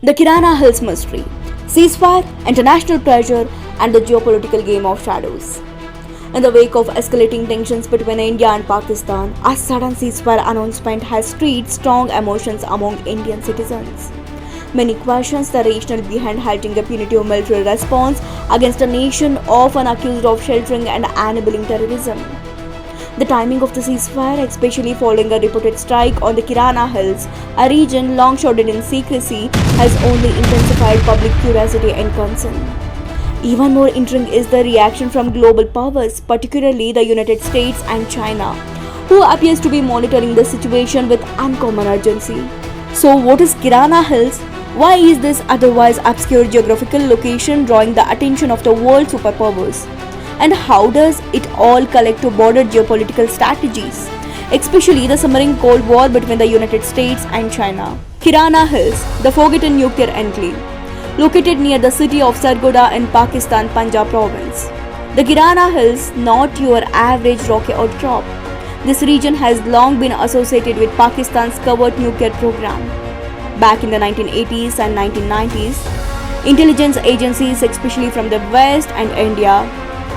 The Kirana Hills mystery, ceasefire, international pressure, and the geopolitical game of shadows. In the wake of escalating tensions between India and Pakistan, a sudden ceasefire announcement has stirred strong emotions among Indian citizens. Many questions the rationale behind halting a punitive military response against a nation often accused of sheltering and enabling terrorism. The timing of the ceasefire, especially following a reported strike on the Kirana Hills, a region long shrouded in secrecy, has only intensified public curiosity and concern. Even more intriguing is the reaction from global powers, particularly the United States and China, who appears to be monitoring the situation with uncommon urgency. So, what is Kirana Hills? Why is this otherwise obscure geographical location drawing the attention of the world superpowers? And how does it all connect to border geopolitical strategies, especially the simmering Cold War between the United States and China? Kirana Hills, the forgotten nuclear enclave, located near the city of Sargodha in Pakistan, Punjab province. The Kirana Hills, not your average rocky outcrop. This region has long been associated with Pakistan's covert nuclear program. Back in the 1980s and 1990s, intelligence agencies, especially from the West and India,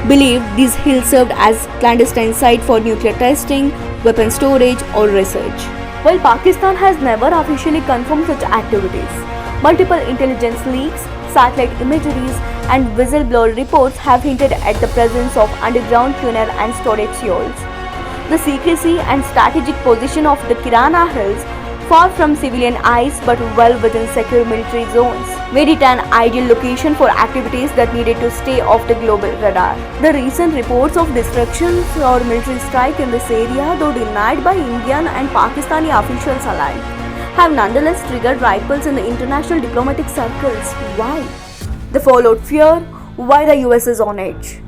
believed these hills served as clandestine site for nuclear testing, weapon storage, or research. While Pakistan has never officially confirmed such activities, multiple intelligence leaks, satellite imageries, and whistleblower reports have hinted at the presence of underground tunnel and storage fuels. The secrecy and strategic position of the Kirana Hills, far from civilian eyes but well within secure military zones, made it an ideal location for activities that needed to stay off the global radar. The recent reports of destructions or military strike in this area, though denied by Indian and Pakistani officials alike, have nonetheless triggered ripples in the international diplomatic circles. Why? The fallout fear, why the US is on edge.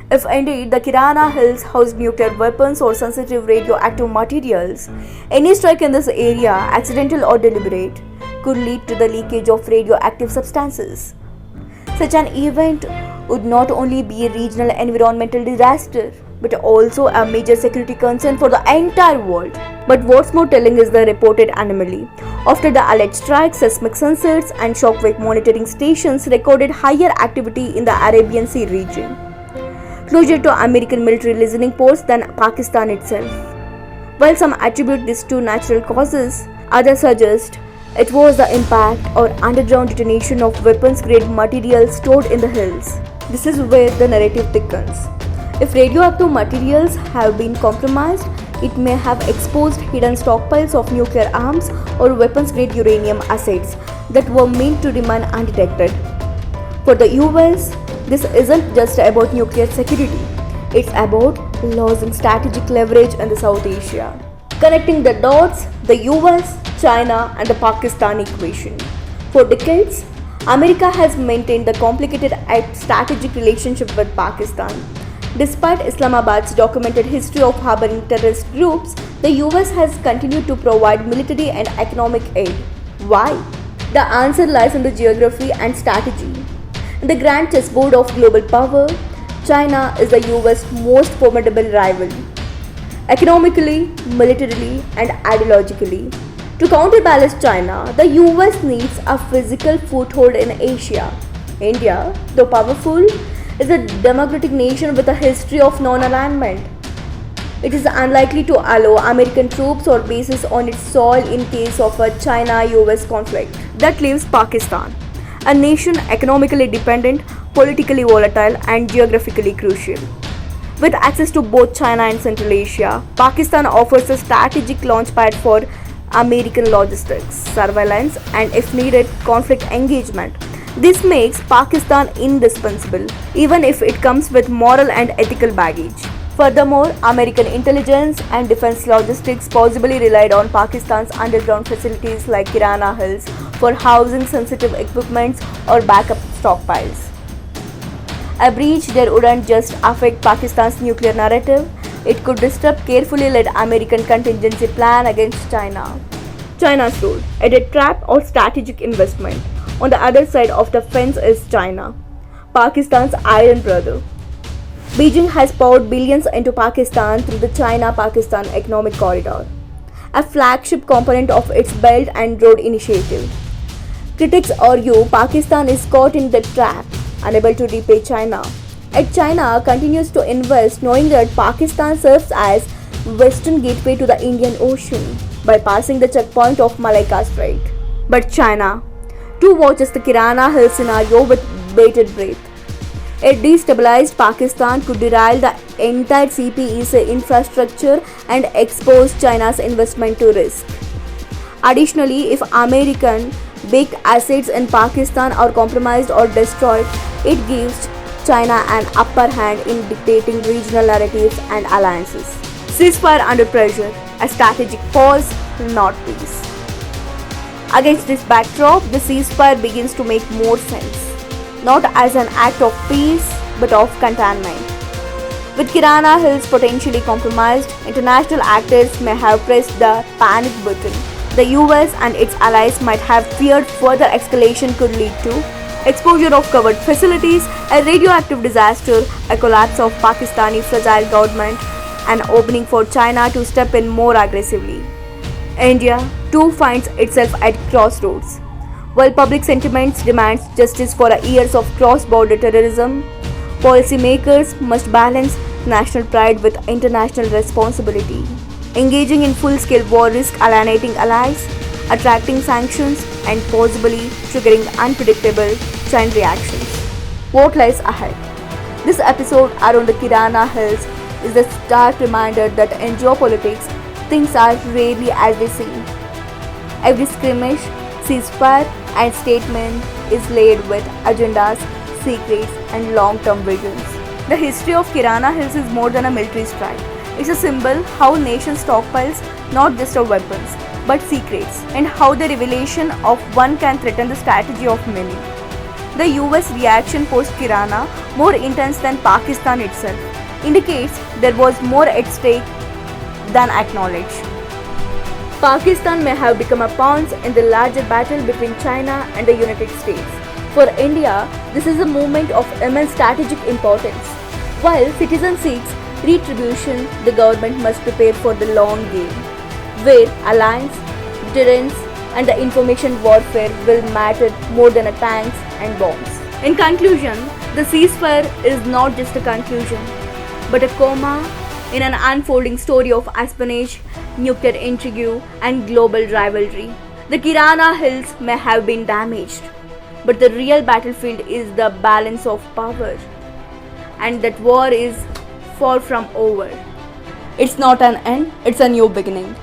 If indeed the Kirana Hills house nuclear weapons or sensitive radioactive materials, any strike in this area, accidental or deliberate, could lead to the leakage of radioactive substances. Such an event would not only be a regional environmental disaster, but also a major security concern for the entire world. But what's more telling is the reported anomaly. After the alleged strike, seismic sensors and shockwave monitoring stations recorded higher activity in the Arabian Sea region, closer to American military listening posts than Pakistan itself. While some attribute this to natural causes, others suggest it was the impact or underground detonation of weapons-grade material stored in the hills. This is where the narrative thickens. If radioactive materials have been compromised, it may have exposed hidden stockpiles of nuclear arms or weapons-grade uranium assets that were meant to remain undetected. For the US, this isn't just about nuclear security, it's about losing strategic leverage in the South Asia. Connecting the dots, the US, China, and the Pakistan equation. For decades, America has maintained the complicated and strategic relationship with Pakistan. Despite Islamabad's documented history of harboring terrorist groups, the US has continued to provide military and economic aid. Why? The answer lies in the geography and strategy. In the grand chessboard of global power, China is the US's most formidable rival, economically, militarily, and ideologically. To counterbalance China, the US needs a physical foothold in Asia. India, though powerful, is a democratic nation with a history of non-alignment. It is unlikely to allow American troops or bases on its soil in case of a China-US conflict. That leaves Pakistan, a nation economically dependent, politically volatile, and geographically crucial. With access to both China and Central Asia, Pakistan offers a strategic launchpad for American logistics, surveillance, and if needed, conflict engagement. This makes Pakistan indispensable, even if it comes with moral and ethical baggage. Furthermore, American intelligence and defense logistics possibly relied on Pakistan's underground facilities like Kirana Hills for housing sensitive equipment or backup stockpiles. A breach there wouldn't just affect Pakistan's nuclear narrative, it could disrupt carefully led American contingency plan against China. China's role, a debt trap or strategic investment. On the other side of the fence is China, Pakistan's iron brother. Beijing has poured billions into Pakistan through the China-Pakistan Economic Corridor, a flagship component of its Belt and Road Initiative. Critics argue Pakistan is caught in the trap, unable to repay China. Yet China continues to invest knowing that Pakistan serves as western gateway to the Indian Ocean by passing the checkpoint of Malacca Strait. But China too watches the Kirana Hill scenario with bated breath. A destabilized Pakistan could derail the entire CPEC infrastructure and expose China's investment to risk. Additionally, if American big assets in Pakistan are compromised or destroyed, it gives China an upper hand in dictating regional narratives and alliances. Ceasefire under pressure, a strategic pause, not peace. Against this backdrop, the ceasefire begins to make more sense, not as an act of peace but of containment. With Kirana Hills potentially compromised, international actors may have pressed the panic button. The US and its allies might have feared further escalation could lead to exposure of covered facilities, a radioactive disaster, a collapse of Pakistani fragile government, an opening for China to step in more aggressively. India too finds itself at crossroads. While public sentiment demands justice for years of cross-border terrorism, policymakers must balance national pride with international responsibility. Engaging in full-scale war risks alienating allies, attracting sanctions, and possibly triggering unpredictable chain reactions. What lies ahead? This episode around the Kirana Hills is a stark reminder that in geopolitics, things are rarely as they seem. Every skirmish, ceasefire, and statement is laid with agendas, secrets, and long-term visions. The history of Kirana Hills is more than a military strike. It's a symbol how nations stockpiles not just of weapons, but secrets, and how the revelation of one can threaten the strategy of many. The US reaction post Kirana, more intense than Pakistan itself, indicates there was more at stake than acknowledged. Pakistan may have become a pawn in the larger battle between China and the United States. For India, this is a moment of immense strategic importance. While citizens seek retribution, the government must prepare for the long game, where alliance, deterrence, and the information warfare will matter more than tanks and bombs. In conclusion, the ceasefire is not just a conclusion, but a comma in an unfolding story of espionage, nuclear intrigue, and global rivalry. The Kirana Hills may have been damaged, but the real battlefield is the balance of power, and that war is far from over. It's not an end, it's a new beginning.